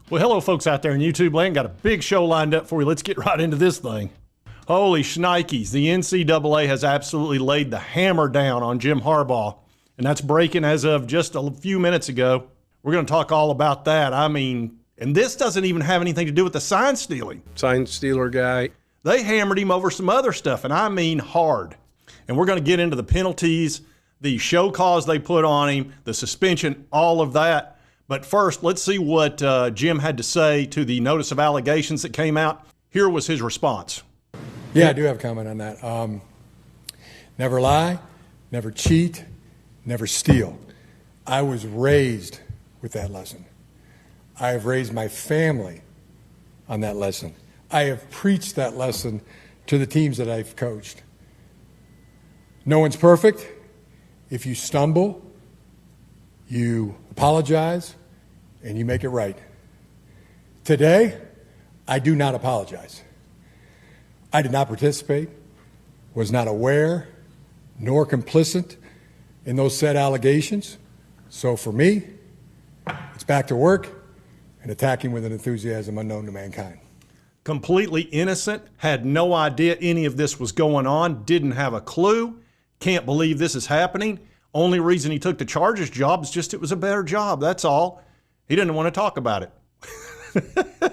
Well, hello, folks out there in YouTube land. Got a big show lined up for you. Let's get right into this thing. Holy shnikes. The NCAA has absolutely laid the hammer down on Jim Harbaugh, and that's breaking as of just a few minutes ago. We're going to talk all about that. I mean, and this doesn't even have anything to do with the sign stealing. Sign stealer guy. They hammered him over some other stuff, and I mean hard. And we're going to get into the penalties, the show cause they put on him, the suspension, all of that. But first, let's see what Jim had to say to the notice of allegations that came out. Here was his response. Yeah, I do have a comment on that. Never lie, never cheat, never steal. I was raised with that lesson. I have raised my family on that lesson. I have preached that lesson to the teams that I've coached. No one's perfect. If you stumble, you apologize, and you make it right. Today, I do not apologize. I did not participate, was not aware, nor complicit in those said allegations. So for me, it's back to work and attacking with an enthusiasm unknown to mankind. Completely innocent, had no idea any of this was going on, didn't have a clue, can't believe this is happening. Only reason he took the Chargers job is just it was a better job, that's all. He didn't want to talk about it.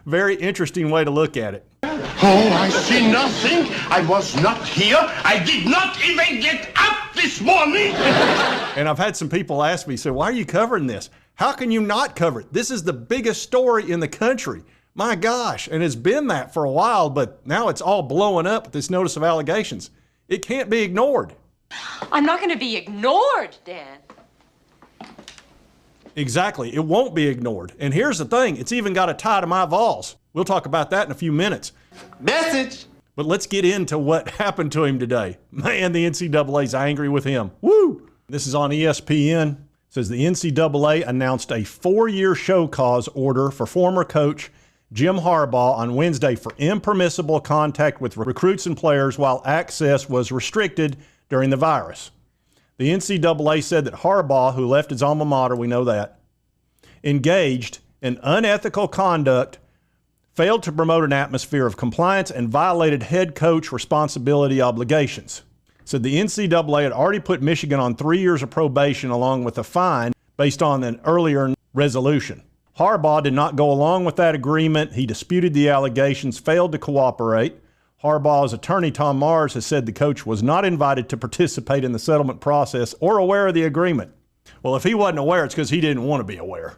Very interesting way to look at it. Oh, I see nothing. I was not here. I did not even get up this morning. And I've had some people ask me, so why are you covering this? How can you not cover it? This is the biggest story in the country. My gosh, and it's been that for a while, but now it's all blowing up with this notice of allegations. It can't be ignored. I'm not going to be ignored, Dan. Exactly. It won't be ignored. And here's the thing. It's even got a tie to my VOLS. We'll talk about that in a few minutes. Message. But let's get into what happened to him today. Man, the NCAA's angry with him. Woo! This is on ESPN. It says the NCAA announced a 4-year show cause order for former coach Jim Harbaugh on Wednesday for impermissible contact with recruits and players while access was restricted during the virus. The NCAA said that Harbaugh, who left his alma mater, we know that, engaged in unethical conduct, failed to promote an atmosphere of compliance, and violated head coach responsibility obligations. Said the NCAA had already put Michigan on 3 years of probation along with a fine based on an earlier resolution. Harbaugh did not go along with that agreement. He disputed the allegations, failed to cooperate. Harbaugh's attorney, Tom Mars, has said the coach was not invited to participate in the settlement process or aware of the agreement. Well, if he wasn't aware, it's because he didn't want to be aware.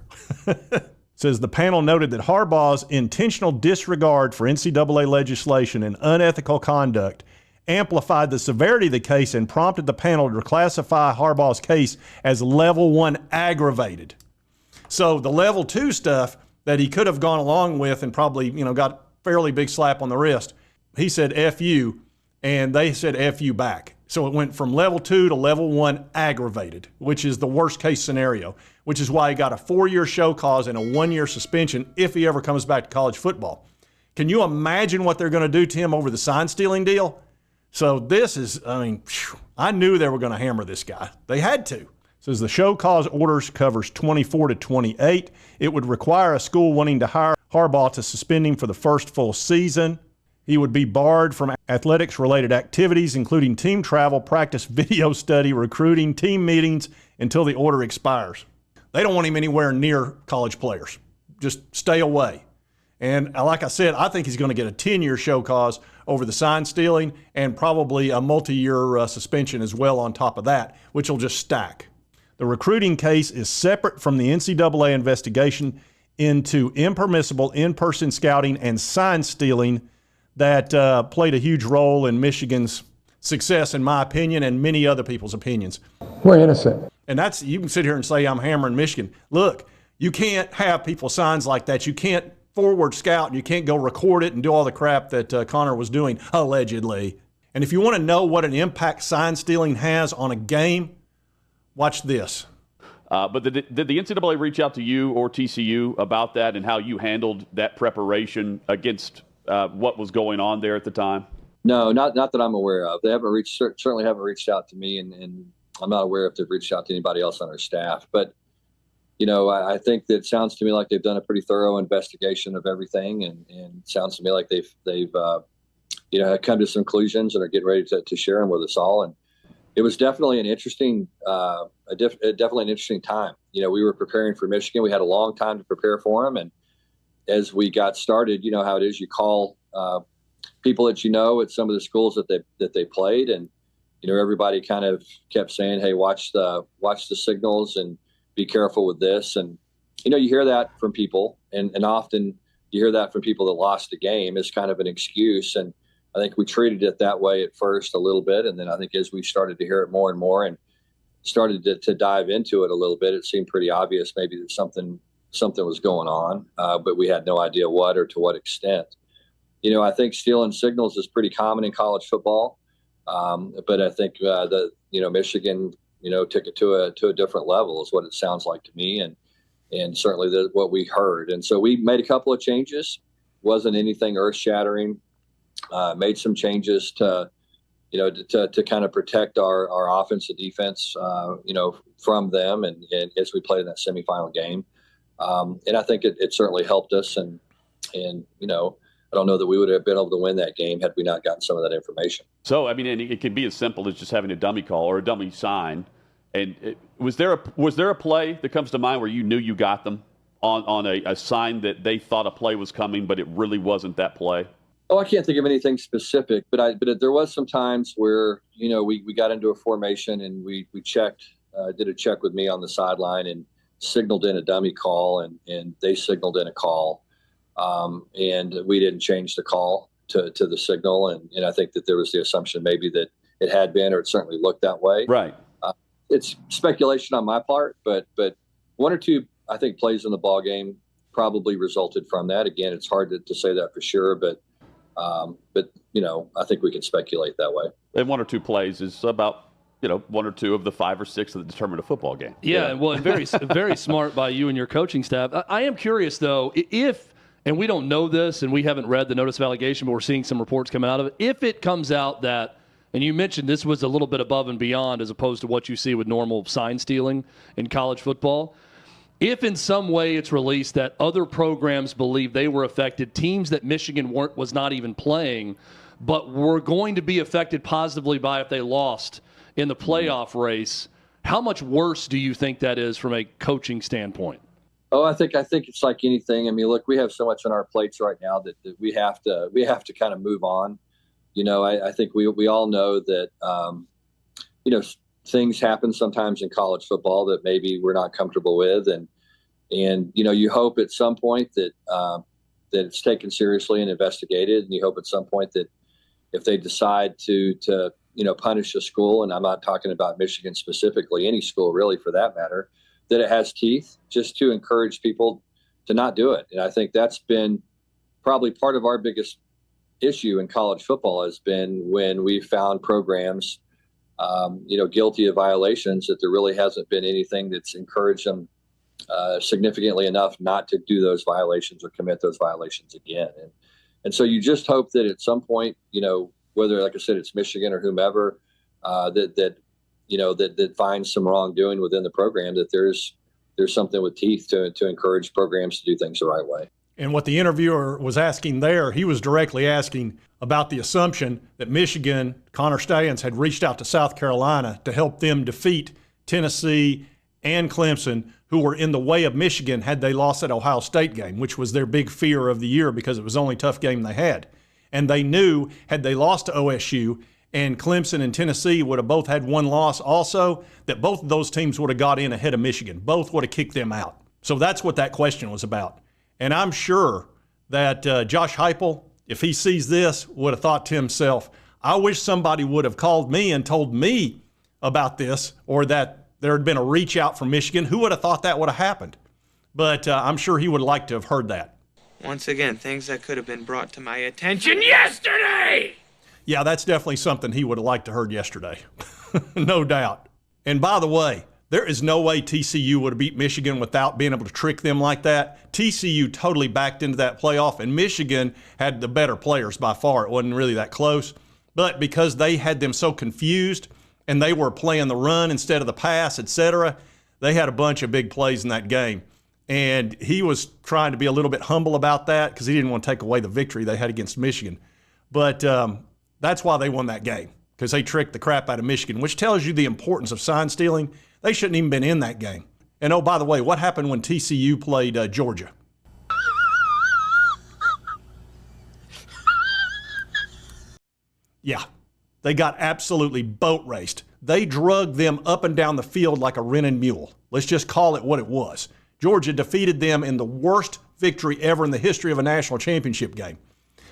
Says the panel noted that Harbaugh's intentional disregard for NCAA legislation and unethical conduct amplified the severity of the case and prompted the panel to classify Harbaugh's case as level 1 aggravated. So the level 2 stuff that he could have gone along with and probably, got fairly big slap on the wrist, he said F you, and they said F you back. So it went from level 2 to level 1 aggravated, which is the worst case scenario, which is why he got a 4-year show cause and a 1-year suspension if he ever comes back to college football. Can you imagine what they're going to do to him over the sign stealing deal? So this is, I knew they were going to hammer this guy. They had to. Says the show cause orders covers 24 to 28. It would require a school wanting to hire Harbaugh to suspend him for the first full season. He would be barred from athletics-related activities, including team travel, practice, video study, recruiting, team meetings, until the order expires. They don't want him anywhere near college players. Just stay away. And like I said, I think he's going to get a 10-year show cause over the sign stealing and probably a multi-year suspension as well on top of that, which will just stack. The recruiting case is separate from the NCAA investigation into impermissible in-person scouting and sign stealing that played a huge role in Michigan's success, in my opinion, and many other people's opinions. We're innocent. And that's, you can sit here and say I'm hammering Michigan. Look, you can't have people signs like that. You can't forward scout and you can't go record it and do all the crap that Connor was doing, allegedly. And if you want to know what an impact sign stealing has on a game, watch this. But did the NCAA reach out to you or TCU about that and how you handled that preparation against what was going on there at the time? No, not that I'm aware of. They certainly haven't reached out to me, and I'm not aware if they've reached out to anybody else on our staff. But I think that it sounds to me like they've done a pretty thorough investigation of everything, and it sounds to me like they've have come to some conclusions and are getting ready to share them with us all. And it was definitely an interesting, definitely an interesting time. We were preparing for Michigan. We had a long time to prepare for them, and as we got started, you know how it is. You call people that at some of the schools that they played, and everybody kind of kept saying, "Hey, watch the signals and be careful with this." And you hear that from people, and often you hear that from people that lost a game as kind of an excuse. And I think we treated it that way at first a little bit, and then I think as we started to hear it more and more and started to dive into it a little bit, it seemed pretty obvious maybe that something was going on, but we had no idea what or to what extent. I think stealing signals is pretty common in college football, but I think that Michigan took it to a different level is what it sounds like to me, and certainly what we heard. And so we made a couple of changes. Wasn't anything earth-shattering. Made some changes to kind of protect our offense and defense, from them, and as we played in that semifinal game. And I think it certainly helped us. And I don't know that we would have been able to win that game had we not gotten some of that information. So, I mean, and it can be as simple as just having a dummy call or a dummy sign. And was there a play that comes to mind where you knew you got them on a sign that they thought a play was coming, but it really wasn't that play? Oh, I can't think of anything specific, but there was some times where, we got into a formation and we checked, did a check with me on the sideline and signaled in a dummy call, and they signaled in a call. And we didn't change the call to the signal. And I think that there was the assumption maybe that it had been, or it certainly looked that way. Right. It's speculation on my part, but one or two, I think, plays in the ball game probably resulted from that. Again, it's hard to say that for sure, but I think we can speculate that way. And one or two plays is about, one or two of the 5 or 6 that determine a football game. Yeah. Well, very, very smart by you and your coaching staff. I am curious, though, and we don't know this and we haven't read the notice of allegation, but we're seeing some reports coming out of it. If it comes out that, and you mentioned this was a little bit above and beyond as opposed to what you see with normal sign stealing in college football, if in some way it's released that other programs believe they were affected, teams that Michigan was not even playing, but were going to be affected positively by if they lost in the playoff race, how much worse do you think that is from a coaching standpoint? Oh, I think it's like anything. I mean, look, we have so much on our plates right now that we have to kind of move on. I think we all know that things happen sometimes in college football that maybe we're not comfortable with, and you hope at some point that it's taken seriously and investigated, and you hope at some point that if they decide to punish a school, and I'm not talking about Michigan specifically, any school really for that matter, that it has teeth, just to encourage people to not do it. And I think that's been probably part of our biggest issue in college football has been when we found programs, guilty of violations, that there really hasn't been anything that's encouraged them significantly enough not to do those violations or commit those violations again. And so you just hope that at some point, whether, like I said, it's Michigan or whomever, that finds some wrongdoing within the program, that there's something with teeth to encourage programs to do things the right way. And what the interviewer was asking there, he was directly asking about the assumption that Michigan, Connor Stallions, had reached out to South Carolina to help them defeat Tennessee and Clemson, who were in the way of Michigan had they lost that Ohio State game, which was their big fear of the year because it was the only tough game they had. And they knew had they lost to OSU and Clemson and Tennessee would have both had one loss also, that both of those teams would have got in ahead of Michigan. Both would have kicked them out. So that's what that question was about. And I'm sure that Josh Heupel, if he sees this, would have thought to himself, I wish somebody would have called me and told me about this, or that there had been a reach out from Michigan. Who would have thought that would have happened? But I'm sure he would like to have heard that. Once again, things that could have been brought to my attention yesterday. Yeah, that's definitely something he would have liked to heard yesterday. No doubt. And by the way, there is no way TCU would have beat Michigan without being able to trick them like that. TCU totally backed into that playoff, and Michigan had the better players by far. It wasn't really that close. But because they had them so confused and they were playing the run instead of the pass, etc., They had a bunch of big plays in that game. And he was trying to be a little bit humble about that because he didn't want to take away the victory they had against Michigan. But that's why they won that game, because they tricked the crap out of Michigan, which tells you the importance of sign stealing. They shouldn't even been in that game. And oh, by the way, what happened when TCU played Georgia? Yeah, they got absolutely boat raced. They drugged them up and down the field like a rented mule. Let's just call it what it was. Georgia defeated them in the worst victory ever in the history of a national championship game,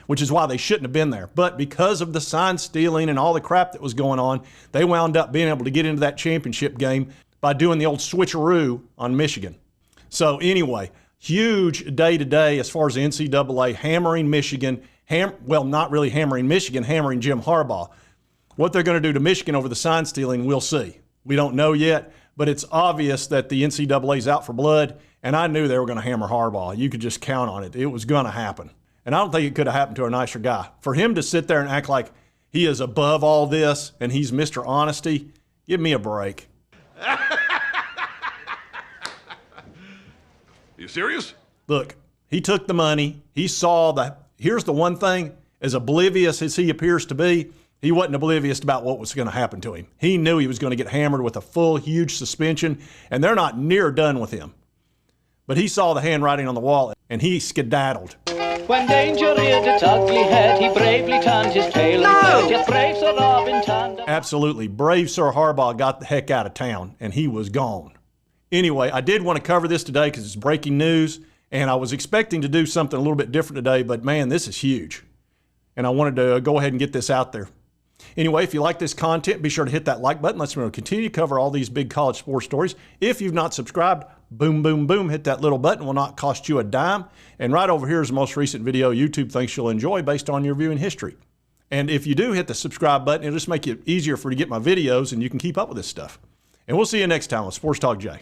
which is why they shouldn't have been there. But because of the sign stealing and all the crap that was going on, they wound up being able to get into that championship game by doing the old switcheroo on Michigan. So anyway, huge day today as far as the NCAA hammering Michigan. Well, not really hammering Michigan, hammering Jim Harbaugh. What they're going to do to Michigan over the sign stealing, we'll see. We don't know yet, but it's obvious that the NCAA is out for blood, and I knew they were going to hammer Harbaugh. You could just count on it. It was going to happen. And I don't think it could have happened to a nicer guy. For him to sit there and act like he is above all this and he's Mr. Honesty, give me a break. You serious? Look, he took the money. He saw that. Here's the one thing, as oblivious as he appears to be, he wasn't oblivious about what was going to happen to him. He knew he was going to get hammered with a full, huge suspension, and they're not near done with him. But he saw the handwriting on the wall, and he skedaddled. When danger reared its ugly head, he bravely turned his tail and fled. Yet brave Sir Robin turned... Absolutely. Brave Sir Harbaugh got the heck out of town, and he was gone. Anyway, I did want to cover this today because it's breaking news, and I was expecting to do something a little bit different today, but man, this is huge. And I wanted to go ahead and get this out there. Anyway, if you like this content, be sure to hit that like button. Let's continue to cover all these big college sports stories. If you've not subscribed, boom, boom, boom, hit that little button. It will not cost you a dime. And right over here is the most recent video YouTube thinks you'll enjoy based on your viewing history. And if you do hit the subscribe button, it'll just make it easier for you to get my videos and you can keep up with this stuff. And we'll see you next time on Sports Talk Jay.